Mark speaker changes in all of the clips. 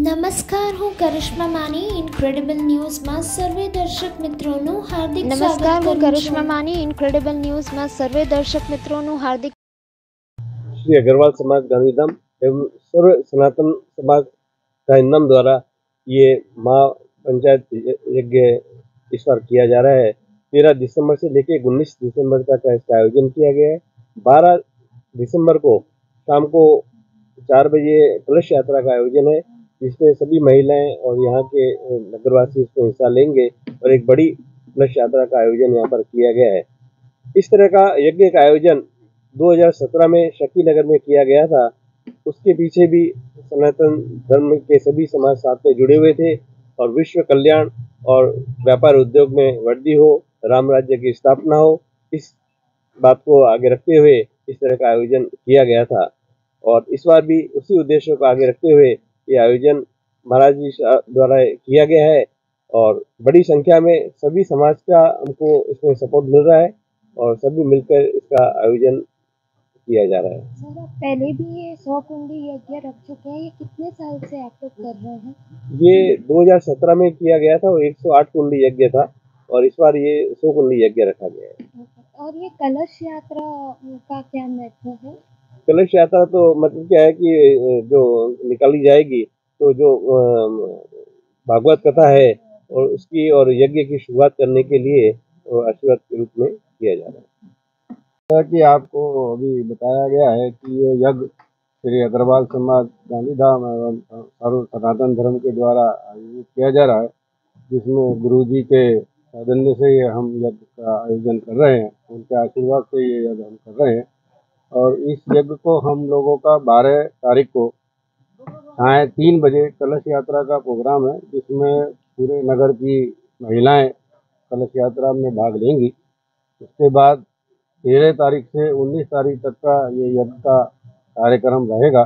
Speaker 1: નમસ્કાર, હું કરિશ્મા માની ઇન્ક્રેડિબલ ન્યૂઝમાં સર્વે દર્શક મિત્રોનું હાર્દિક સ્વાગત
Speaker 2: નમસ્કાર, હું
Speaker 1: કરું
Speaker 2: કરિશ્મા
Speaker 1: છું।
Speaker 2: માની ઇન્ક્રેડિબલ ન્યૂઝમાં સર્વે દર્શક મિત્રોનું હાર્दिक
Speaker 3: श्री अग्रवाल समाज गांधीधाम एवं सर्व सनातन समाज गांधीधाम द्वारा ये महा पंचायत यज्ञ इस बार किया जा रहा है। 13 दिसंबर से लेकर 19 दिसंबर तक इसका आयोजन किया गया है। 12 दिसंबर को शाम को 4 बजे कलश यात्रा का आयोजन है, जिसमें सभी महिलाएं और यहाँ के नगरवासी इसमें हिस्सा लेंगे और एक बड़ी कलश यात्रा का आयोजन यहाँ पर किया गया है। इस तरह का यज्ञ का आयोजन 2017 में शक्तिनगर में किया गया था। उसके पीछे भी सनातन धर्म के सभी समाज साथ में जुड़े हुए थे और विश्व कल्याण और व्यापार उद्योग में वृद्धि हो, राम राज्य की स्थापना हो, इस बात को आगे रखते हुए इस तरह का आयोजन किया गया था। और इस बार भी उसी उद्देश्य को आगे रखते हुए ये आयोजन महाराज जी द्वारा किया गया है और बड़ी संख्या में सभी समाज का हमको इसमें सपोर्ट मिल रहा है और सभी मिलकर इसका आयोजन किया जा रहा है।
Speaker 2: सर, आप पहले भी ये 100 कुंडी यज्ञ रख चुके हैं, ये कितने साल से आप लोग कर रहे हैं?
Speaker 3: ये 2017 में किया गया था, वो 108 कुंडी यज्ञ था और इस बार ये 100 कुंडी यज्ञ रखा गया है।
Speaker 2: और ये कलश यात्रा का क्या महत्व है?
Speaker 3: कलश यात्रा तो मतलब क्या है कि जो निकाली जाएगी तो जो भागवत कथा है और उसकी और यज्ञ की शुरुआत करने के लिए आशीर्वाद के रूप में किया जा रहा है। जैसा कि आपको अभी बताया गया है कि ये यज्ञ श्री अग्रवाल समाज गांधीधाम एवं सर्व सनातन धर्म के द्वारा आयोजित किया जा रहा है, जिसमें गुरु जी के सौजन्य से ये हम यज्ञ का आयोजन कर रहे हैं। उनके आशीर्वाद से ये यज्ञ हम कर रहे हैं और इस यज्ञ को हम लोगों का 12 तारीख को 3:30 बजे कलश यात्रा का प्रोग्राम है, जिसमें पूरे नगर की महिलाएं कलश यात्रा में भाग लेंगी। उसके बाद 13 तारीख से 19 तारीख तक का ये यज्ञ का कार्यक्रम रहेगा।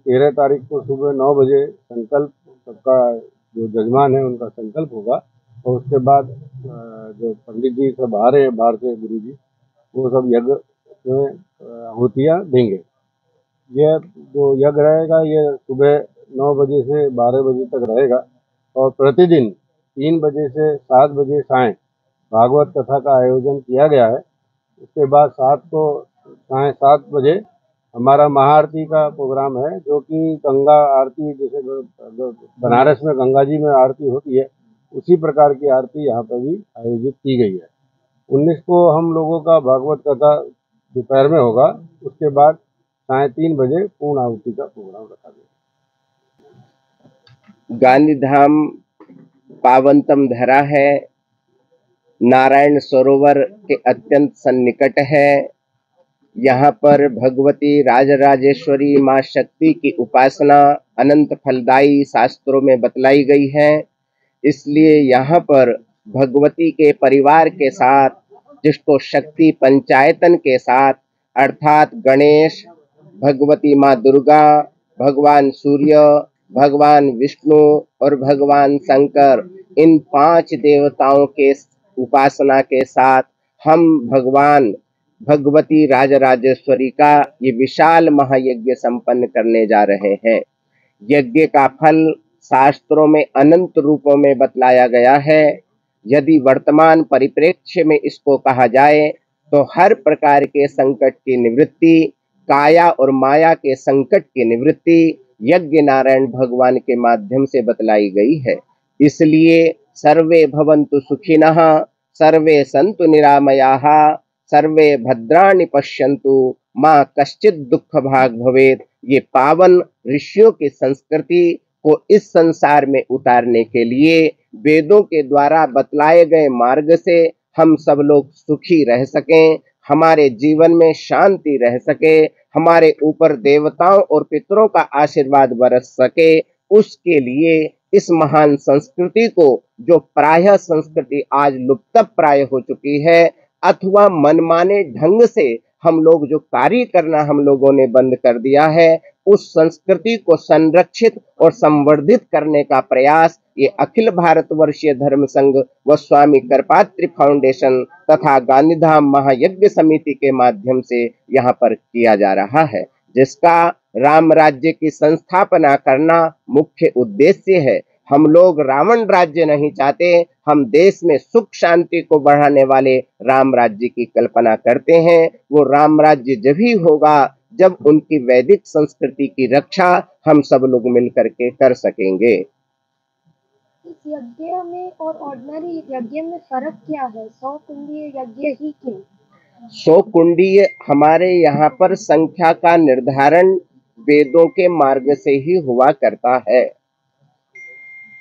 Speaker 3: 13 तारीख को सुबह 9 बजे संकल्प सबका जो जजमान है उनका संकल्प होगा और उसके बाद जो पंडित जी सब आ रहे हैं बाहर से गुरु जी, वो सब यज्ञ में आहुतियाँ देंगे। यह जो यज्ञ रहेगा ये सुबह 9 बजे से 12 बजे तक रहेगा और प्रतिदिन 3 बजे से 7 बजे सायं भागवत कथा का आयोजन किया गया है। उसके बाद 7:30 बजे हमारा महाआरती का प्रोग्राम है, जो कि गंगा आरती, जैसे बनारस में गंगा जी में आरती होती है उसी प्रकार की आरती यहाँ पर भी आयोजित की गई है। 19 को हम लोगों का भागवत कथा दोपहर में होगा। उसके बाद 3:30 बजे पूर्ण आहुति का प्रोग्राम रखा गया।
Speaker 4: गांधीधाम पावनतम धरा है, नारायण सरोवर के अत्यंत सन्निकट है। यहाँ पर भगवती राजराजेश्वरी माँ शक्ति की उपासना अनंत फलदायी शास्त्रों में बतलाई गई है। इसलिए यहाँ पर भगवती के परिवार के साथ, जिसको शक्ति पंचायतन के साथ अर्थात गणेश, भगवती माँ दुर्गा, भगवान सूर्य, भगवान विष्णु और भगवान शंकर, इन 5 देवताओं के उपासना के साथ हम भगवान भगवती राजराजेश्वरी का ये विशाल महायज्ञ संपन्न करने जा रहे हैं। यज्ञ का फल शास्त्रों में अनंत रूपों में बतलाया गया है। यदि वर्तमान परिप्रेक्ष्य में इसको कहा जाए तो हर प्रकार के संकट की निवृत्ति, काया और माया के संकट की निवृत्ति यज्ञ नारायण भगवान के माध्यम से बतलाई गई है। इसलिए सर्वे भवन्तु सुखिनः, सर्वे सन्तु निरामयाः, सर्वे भद्राणि पश्यन्तु, माँ कश्चित् दुःख भाग भवेत्। ये पावन ऋषियों की संस्कृति को इस संसार में उतारने के लिए वेदों के द्वारा बतलाए गए मार्ग से हम सब लोग सुखी रह सकें, हमारे जीवन में शांति रह सके, हमारे ऊपर देवताओं और पितरों का आशीर्वाद बरस सके, उसके लिए इस महान संस्कृति को, जो प्रायः संस्कृति आज लुप्त प्राय हो चुकी है अथवा मनमाने ढंग से हम लोग जो कार्य करना हम लोगों ने बंद कर दिया है, उस संस्कृति को संरक्षित और संवर्धित करने का प्रयास ये अखिल भारतवर्षीय धर्म संघ व स्वामी करपात्री फाउंडेशन तथा गांधीधाम महायज्ञ समिति के माध्यम से यहाँ पर किया जा रहा है, जिसका राम राज्य की संस्थापना करना मुख्य उद्देश्य है। हम लोग रावण राज्य नहीं चाहते, हम देश में सुख शांति को बढ़ाने वाले राम राज्य की कल्पना करते हैं। वो राम राज्य जब ही होगा जब उनकी वैदिक संस्कृति की रक्षा हम सब लोग मिलकर के कर सकेंगे।
Speaker 2: इस यज्ञ में और ऑर्डिनरी यज्ञ में फर्क क्या है? 100 कुंडीय यज्ञ ही क्यों?
Speaker 4: 100 कुंडीय हमारे यहाँ पर संख्या का निर्धारण वेदों के मार्ग से ही हुआ करता है।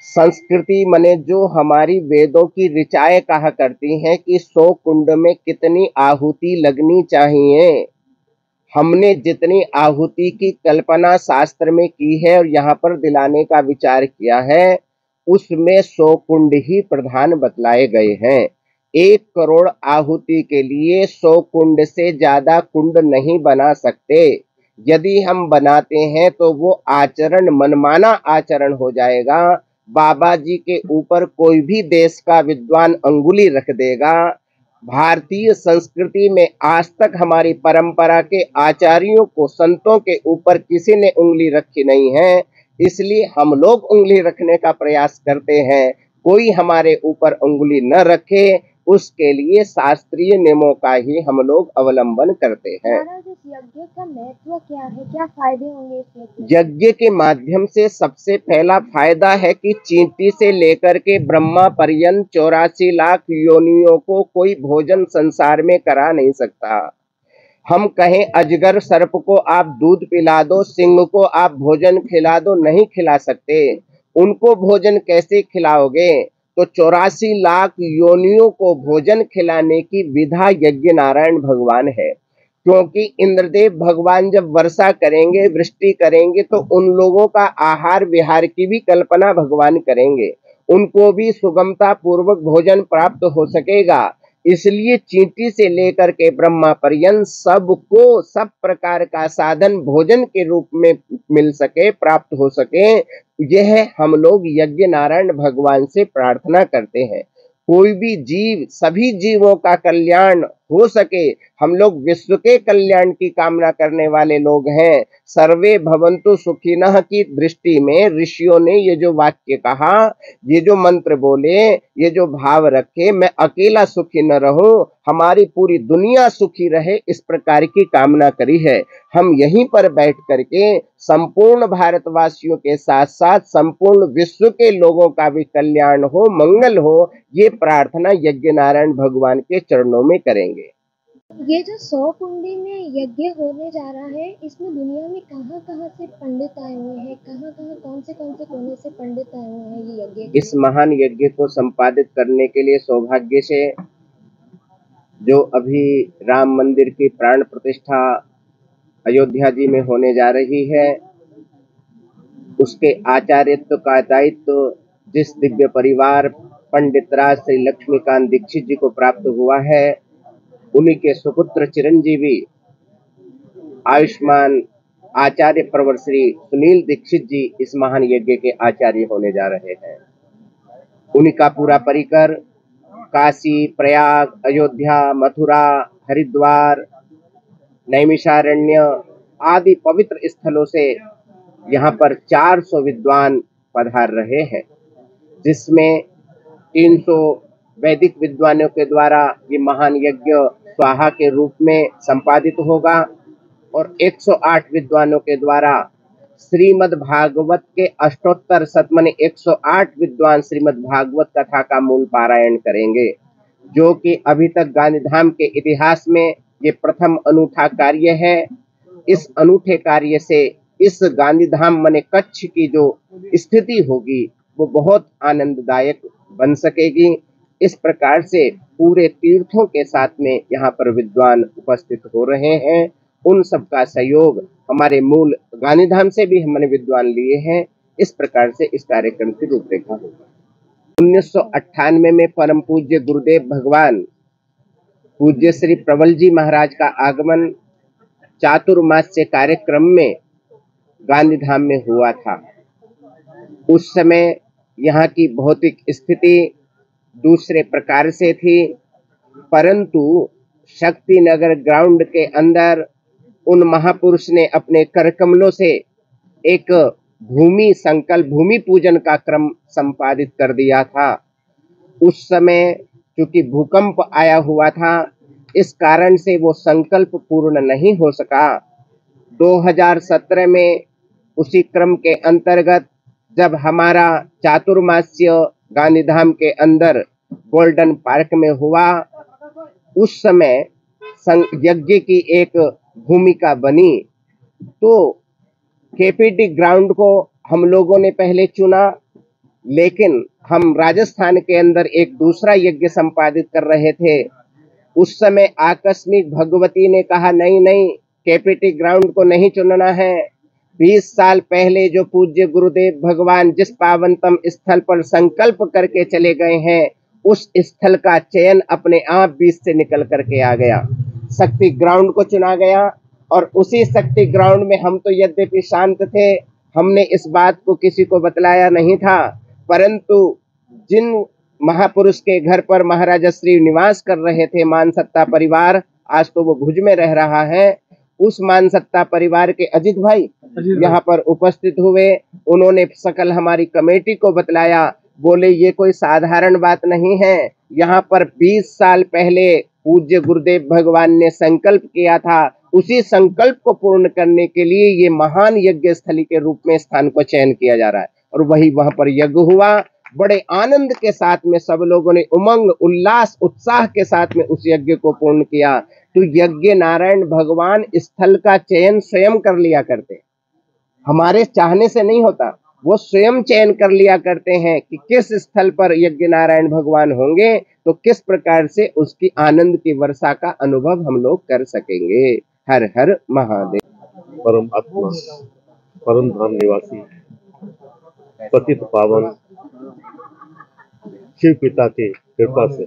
Speaker 4: संस्कृति मने जो हमारी वेदों की ऋचाएं कहा करती हैं कि 100 कुंड में कितनी आहुति लगनी चाहिए। हमने जितनी आहुति की कल्पना शास्त्र में की है और यहाँ पर दिलाने का विचार किया है, उसमें 100 कुंड ही प्रधान बतलाए गए हैं। 1 करोड़ आहुति के लिए 100 कुंड से ज्यादा कुंड नहीं बना सकते। यदि हम बनाते हैं तो वो आचरण मनमाना आचरण हो जाएगा। बाबा जी के ऊपर कोई भी देश का विद्वान अंगुली रख देगा। भारतीय संस्कृति में आज तक हमारी परंपरा के आचार्यों को, संतों के ऊपर किसी ने उंगली रखी नहीं है, इसलिए हम लोग उंगली रखने का प्रयास करते हैं। कोई हमारे ऊपर उंगली न रखे, उसके लिए शास्त्रीय नियमों का ही हम लोग अवलंबन करते हैं।
Speaker 2: महाराज, इस यज्ञ का महत्व क्या है? क्या फायदे होंगे इस यज्ञ?
Speaker 4: यज्ञ के माध्यम से सबसे पहला फायदा है कि चींटी से लेकर के ब्रह्मा पर्यंत 84 लाख योनियों को कोई भोजन संसार में करा नहीं सकता। हम कहें अजगर सर्प को आप दूध पिला दो, सिंह को आप भोजन खिला दो, नहीं खिला सकते। उनको भोजन कैसे खिलाओगे? तो 84 लाख योनियों को भोजन खिलाने की विधा यज्ञ नारायण भगवान है। क्योंकि इंद्रदेव भगवान जब वर्षा करेंगे, वृष्टि करेंगे, तो उन लोगों का आहार विहार की भी कल्पना भगवान करेंगे। उनको भी सुगमता पूर्वक भोजन प्राप्त हो सकेगा। इसलिए चींटी से लेकर के ब्रह्मा पर्यंत सबको सब प्रकार का साधन भोजन के रूप में मिल सके, प्राप्त हो सके, यह हम लोग यज्ञ नारायण भगवान से प्रार्थना करते हैं। कोई भी जीव, सभी जीवों का कल्याण हो सके, हम लोग विश्व के कल्याण की कामना करने वाले लोग हैं। सर्वे भवन्तु सुखिनः की दृष्टि में ऋषियों ने ये जो वाक्य कहा, ये जो मंत्र बोले, ये जो भाव रखे, मैं अकेला सुखी न रहूं, हमारी पूरी दुनिया सुखी रहे, इस प्रकार की कामना करी है। हम यहीं पर बैठ करके संपूर्ण भारतवासियों के साथ साथ संपूर्ण विश्व के लोगों का भी कल्याण हो, मंगल हो, ये प्रार्थना यज्ञ नारायण भगवान के चरणों में करेंगे।
Speaker 2: ये जो 100 कुंडी में यज्ञ होने जा रहा है, इसमें दुनिया में कहाँ-कहाँ से पंडित आए हुए हैं? कहाँ-कहाँ, कौन से कोने से पंडित आए हुए हैं ये यज्ञ?
Speaker 4: इस महान यज्ञ को संपादित करने के लिए सौभाग्य से जो अभी राम मंदिर की प्राण प्रतिष्ठा अयोध्या जी में होने जा रही है, उसके आचार्यत्व का दायित्व जिस दिव्य परिवार पंडित राज श्री लक्ष्मीकांत दीक्षित जी को प्राप्त हुआ है, उन्हीं के सुपुत्र चिरंजीवी आयुष्मान आचार्य प्रवर श्री सुनील दीक्षित जी इस महान यज्ञ के आचार्य होने जा रहे हैं। उन्हीं का पूरा परिकर काशी, प्रयाग, अयोध्या, मथुरा, हरिद्वार, नैमिषारण्य आदि पवित्र स्थलों से यहाँ पर 400 विद्वान पधार रहे हैं, जिसमें 300 वैदिक विद्वानों के द्वारा ये महान यज्ञ स्वाहा के रूप में संपादित होगा और 108 विद्वानों के द्वारा श्रीमद् भागवत के अष्टोत्तर शतमने 108 विद्वान श्रीमद् भागवत कथा का मूल पारायण करेंगे, जो कि अभी तक गांधीधाम के इतिहास में ये प्रथम अनूठा कार्य है। इस अनूठे कार्य से इस गांधीधाम मने कच्छ की जो स्थिति होगी वो बहुत आनंददायक बन सकेगी। इस प्रकार से पूरे तीर्थों के साथ में यहाँ पर विद्वान उपस्थित हो रहे हैं। उन सबका सहयोग हमारे मूल गांधीधाम से भी हमने विद्वान लिए हैं। इस प्रकार से इस कार्यक्रम की रूपरेखा होगी। 1998 में परम पूज्य गुरुदेव भगवान पूज्य श्री प्रबल जी महाराज का आगमन चातुर्मास्य कार्यक्रम में गांधीधाम में हुआ था। उस समय यहाँ की भौतिक स्थिति दूसरे प्रकार से थी, परंतु शक्ति नगर ग्राउंड के अंदर उन महापुरुष ने अपने कर कमलों से एक भूमि पूजन का क्रम संपादित कर दिया था। उस समय चूंकि भूकंप आया हुआ था, इस कारण से वो संकल्प पूर्ण नहीं हो सका। 2017 में उसी क्रम के अंतर्गत जब हमारा चातुर्मास्य गांधीधाम के अंदर गोल्डन पार्क में हुआ, उस समय यज्ञ की एक भूमिका बनी। तो केपीटी ग्राउंड को हम लोगों ने पहले चुना, लेकिन हम राजस्थान के अंदर एक दूसरा यज्ञ संपादित कर रहे थे। उस समय आकस्मिक भगवती ने कहा नहीं नहीं, केपीटी ग्राउंड को नहीं चुनना है। 20 साल पहले जो पूज्य गुरुदेव भगवान जिस पावनतम स्थल पर संकल्प करके चले गए हैं, उस स्थल का चयन अपने आप बीच से निकल करके आ गया। शक्ति ग्राउंड को चुना गया और उसी शक्ति ग्राउंड में हम तो यद्यपि शांत थे, हमने इस बात को किसी को बतलाया नहीं था, परंतु जिन महापुरुष के घर पर महाराजा श्री निवास कर रहे थे मानसत्ता परिवार, आज तो वो भुज में रह रहा है, उस मानसत्ता परिवार के अजित भाई यहाँ पर उपस्थित हुए। उन्होंने सकल हमारी कमेटी को बतलाया, बोले ये कोई साधारण बात नहीं है। यहाँ पर 20 साल पहले पूज्य गुरुदेव भगवान ने संकल्प किया था, उसी संकल्प को पूर्ण करने के लिए ये महान यज्ञ स्थली के रूप में स्थान को चयन किया जा रहा है। और वही वहां पर यज्ञ हुआ, बड़े आनंद के साथ में सब लोगों ने उमंग उल्लास उत्साह के साथ में उस यज्ञ को पूर्ण किया। तो यज्ञ नारायण भगवान स्थल का चयन स्वयं कर लिया करते, हमारे चाहने से नहीं होता, वो स्वयं चयन कर लिया करते हैं कि किस स्थल पर यज्ञ नारायण भगवान होंगे, तो किस प्रकार से उसकी आनंद की वर्षा का अनुभव हम लोग कर सकेंगे। हर हर महादेव।
Speaker 3: परम आत्मा, परम धाम निवासी, पतित पावन शिव पिता की कृपा से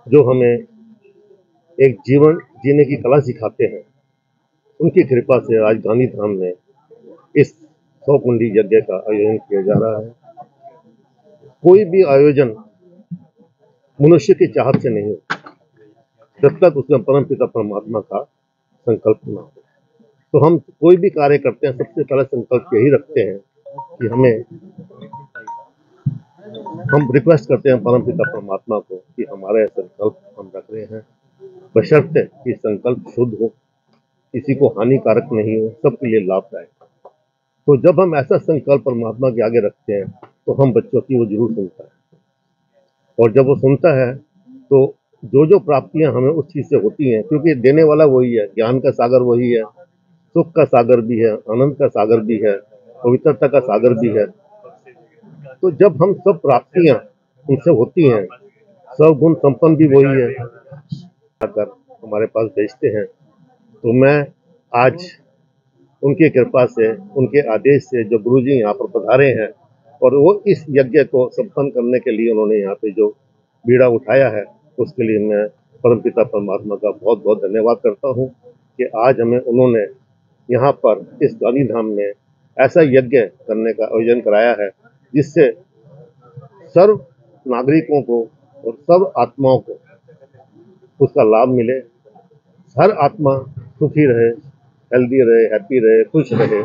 Speaker 3: जो हमें एक जीवन जीने की कला सिखाते हैं, उनकी कृपा से आज गांधीधाम में इस 100 कुंडी यज्ञ का आयोजन किया जा रहा है। कोई भी आयोजन मनुष्य की चाहत से नहीं होता, जब तक उसमें परम पिता परमात्मा का संकल्प ना हो। तो हम कोई भी कार्य करते हैं, सबसे पहला संकल्प यही रखते हैं कि हम रिक्वेस्ट करते हैं परम पिता परमात्मा को कि हमारा यह संकल्प हम रख रहे हैं, बशर्ते कि संकल्प शुद्ध हो, किसी को हानिकारक नहीं हो, सबके लिए लाभदायक। तो जब हम ऐसा संकल्प परमात्मा के आगे रखते हैं तो हम बच्चों की वो जरूर सुनता है, और जब वो सुनता है तो जो जो प्राप्तियां हमें उस चीज से होती हैं, क्योंकि देने वाला वही है, ज्ञान का सागर वही है, सुख का सागर भी है, आनंद का सागर भी है, पवित्रता का सागर भी है। तो जब हम सब प्राप्तियां उनसे होती हैं, सब गुण संपन्न भी वही है, अगर हमारे पास भेजते हैं, तो मैं आज उनकी कृपा से, उनके आदेश से जो गुरुजी यहाँ पर पधारे हैं और वो इस यज्ञ को संपन्न करने के लिए उन्होंने यहाँ पे जो बीड़ा उठाया है, उसके लिए मैं परमपिता परमात्मा का बहुत बहुत धन्यवाद करता हूँ कि आज हमें उन्होंने यहाँ पर इस गांधीधाम में ऐसा यज्ञ करने का आयोजन कराया है, जिससे सर्व नागरिकों को और सर्व आत्माओं को उसका लाभ मिले। हर आत्मा सुखी रहे, हेल्दी रहे, हैप्पी रहे, खुश रहे।